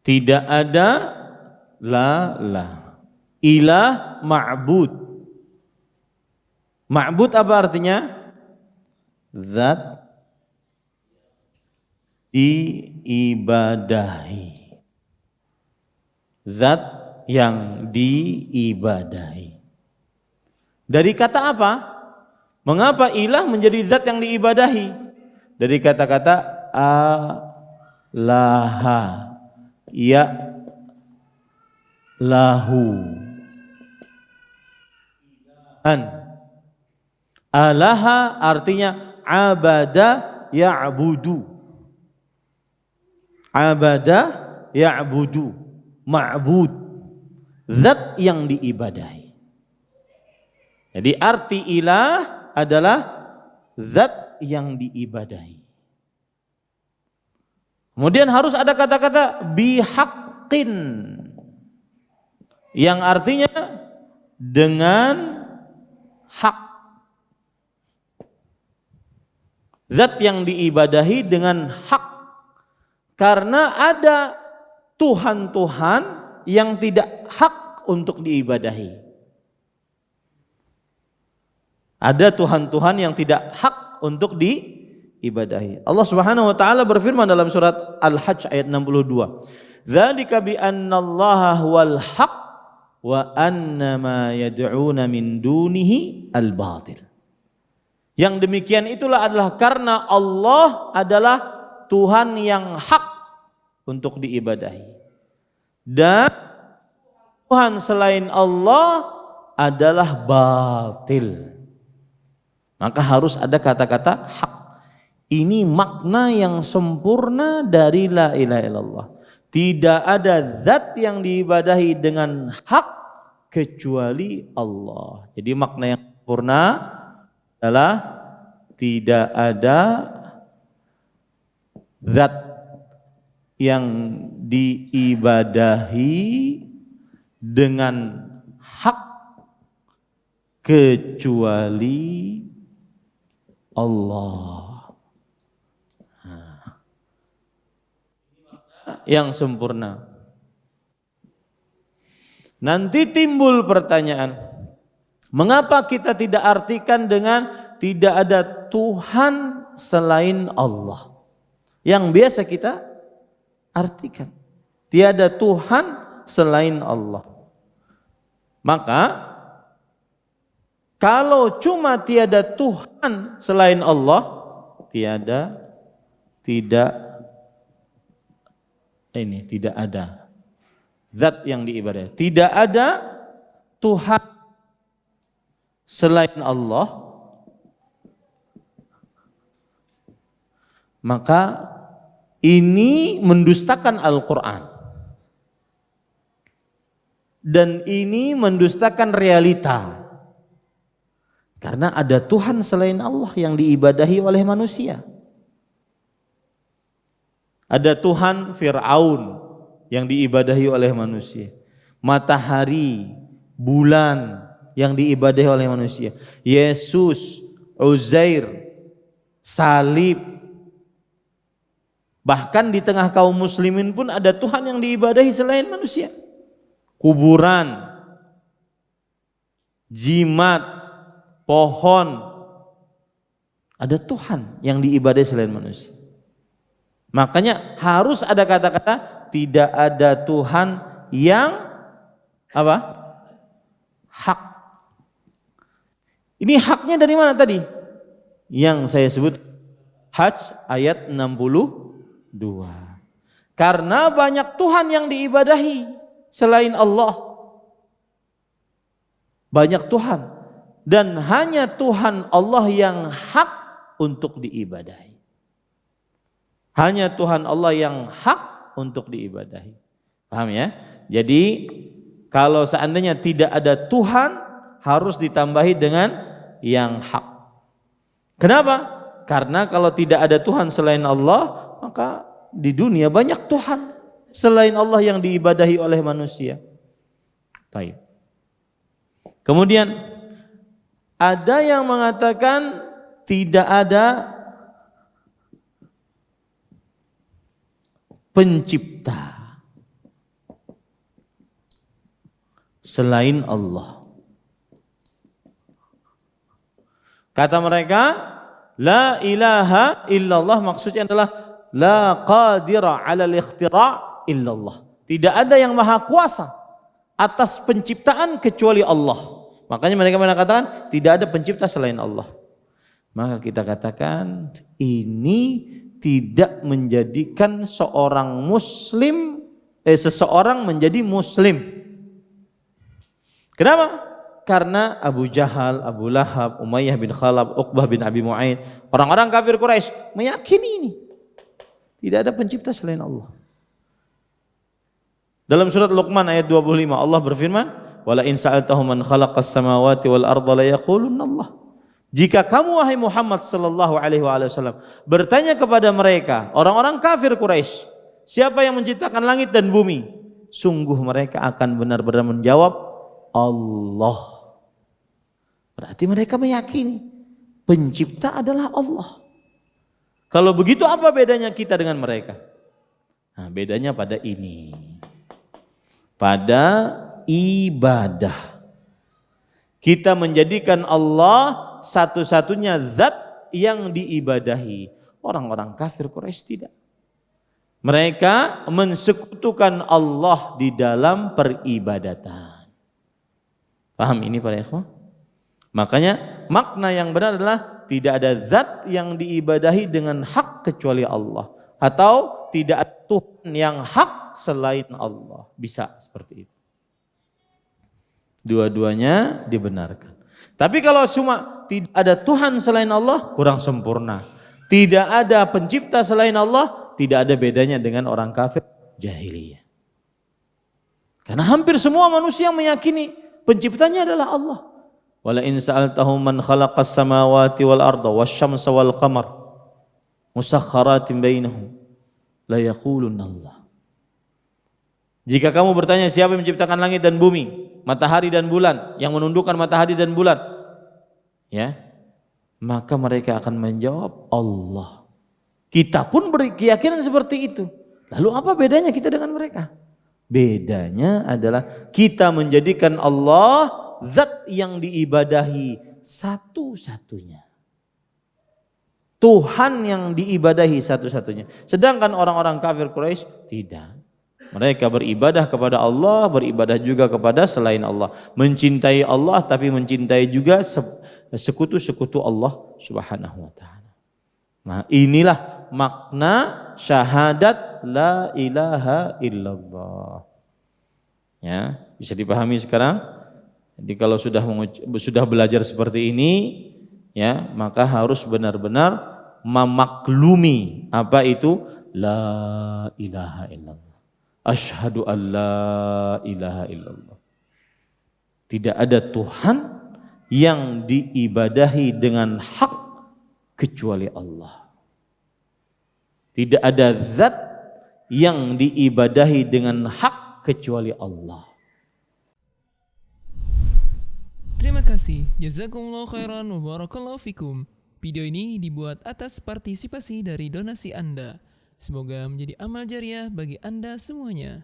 Tidak ada la. Ilah ma'bud. Ma'bud apa artinya? Zat diibadahi. Zat yang diibadahi. Dari kata apa? Mengapa ilah menjadi zat yang diibadahi? Dari kata-kata alaha, ya lahu, alaha artinya abada ya'budu. Abada ya'budu, ma'bud, zat yang diibadahi. Jadi arti ilah adalah zat yang diibadahi. Kemudian harus ada kata-kata bihaqqin, yang artinya dengan hak. Zat yang diibadahi dengan hak. Karena ada Tuhan-Tuhan yang tidak hak untuk diibadahi. Ada Tuhan-Tuhan yang tidak hak untuk diibadahi. Allah Subhanahu wa taala berfirman dalam surat Al-Hajj ayat 62. Dzalika bi annallaha huwal haq wa anna ma yad'una min dunihi al-batil. Yang demikian itulah adalah karena Allah adalah Tuhan yang hak untuk diibadahi, dan Tuhan selain Allah adalah batil. Maka harus ada kata-kata hak. Ini makna yang sempurna dari la ilaha illallah. Tidak ada zat yang diibadahi dengan hak kecuali Allah. Jadi makna yang sempurna adalah tidak ada zat yang diibadahi dengan hak kecuali Allah. Yang sempurna. Nanti timbul pertanyaan, mengapa kita tidak artikan dengan tidak ada Tuhan selain Allah? Yang biasa kita artikan, tiada Tuhan selain Allah. Maka kalau cuma tiada Tuhan selain Allah, tidak ada zat yang diibadahi. Tidak ada Tuhan selain Allah, maka ini mendustakan Al-Quran, dan ini mendustakan realita. Karena ada Tuhan selain Allah yang diibadahi oleh manusia. Ada Tuhan Fir'aun yang diibadahi oleh manusia. Matahari, bulan yang diibadahi oleh manusia. Yesus, Uzair, salib. Bahkan di tengah kaum muslimin pun ada Tuhan yang diibadahi selain manusia. Kuburan, jimat, pohon, ada Tuhan yang diibadahi selain manusia. Makanya harus ada kata-kata tidak ada Tuhan yang apa? Hak. Ini haknya dari mana tadi? Yang saya sebut Hajj ayat 62. Karena banyak Tuhan yang diibadahi selain Allah. Banyak Tuhan, dan hanya Tuhan Allah yang hak untuk diibadahi. Hanya Tuhan Allah yang hak untuk diibadahi. Paham ya? Jadi kalau seandainya tidak ada Tuhan, harus ditambahi dengan yang hak. Kenapa? Karena kalau tidak ada Tuhan selain Allah, maka di dunia banyak Tuhan selain Allah yang diibadahi oleh manusia. Baik. Kemudian ada yang mengatakan tidak ada pencipta. selain Allah. Kata mereka, la ilaha illallah maksudnya adalah la qadira 'ala al-ikhtira' illallah. Tidak ada yang maha kuasa atas penciptaan kecuali Allah. Makanya mereka mengatakan tidak ada pencipta selain Allah. Maka kita katakan ini tidak menjadikan seseorang menjadi muslim. Kenapa? Karena Abu Jahal, Abu Lahab, Umayyah bin Khalaf, Uqbah bin Abi Mu'aid, orang-orang kafir Quraisy meyakini ini. Tidak ada pencipta selain Allah. Dalam surat Luqman ayat 25 Allah berfirman, "Wala in sa'altahum man khalaqas samawati wal arda la yaqulunna Allah." Jika kamu wahai Muhammad sallallahu alaihi wasallam bertanya kepada mereka, orang-orang kafir Quraisy, siapa yang menciptakan langit dan bumi? Sungguh mereka akan benar-benar menjawab, Allah. Berarti mereka meyakini pencipta adalah Allah. Kalau begitu apa bedanya kita dengan mereka? Nah, bedanya pada ini. Pada ibadah. Kita menjadikan Allah satu-satunya zat yang diibadahi. Orang-orang kafir Quraisy tidak. Mereka mensekutukan Allah di dalam peribadatan. Paham ini para ikhwah? Makanya makna yang benar adalah tidak ada zat yang diibadahi dengan hak kecuali Allah. Atau tidak ada Tuhan yang hak selain Allah. Bisa seperti itu. Dua-duanya dibenarkan. Tapi kalau cuma tidak ada Tuhan selain Allah, kurang sempurna. Tidak ada pencipta selain Allah, tidak ada bedanya dengan orang kafir jahiliyah. Karena hampir semua manusia meyakini penciptanya adalah Allah. Wala in sa'altahum man khalaqas samawati wal arda wasyamsa wal qamar musakhkharatin bainahum la yaqulunna Allah. Jika kamu bertanya siapa yang menciptakan langit dan bumi, matahari dan bulan, yang menundukkan matahari dan bulan, ya, maka mereka akan menjawab Allah. Kita pun berkeyakinan seperti itu. Lalu apa bedanya kita dengan mereka? Bedanya adalah kita menjadikan Allah zat yang diibadahi satu-satunya. Tuhan yang diibadahi satu-satunya. Sedangkan orang-orang kafir Quraisy tidak. Mereka beribadah kepada Allah, beribadah juga kepada selain Allah. Mencintai Allah tapi mencintai juga sekutu-sekutu Allah Subhanahu wa taala. Nah, inilah makna syahadat la ilaha illallah. Ya, bisa dipahami sekarang? Jadi kalau sudah belajar seperti ini, ya, maka harus benar-benar memaklumi apa itu la ilaha illallah. Asyhadu an la ilaha illallah. Tidak ada Tuhan yang diibadahi dengan hak kecuali Allah. Tidak ada zat yang diibadahi dengan hak kecuali Allah. Terima kasih. Jazakumullah khairan wa barakallahu fikum. Video ini dibuat atas partisipasi dari donasi Anda. Semoga menjadi amal jariah bagi Anda semuanya.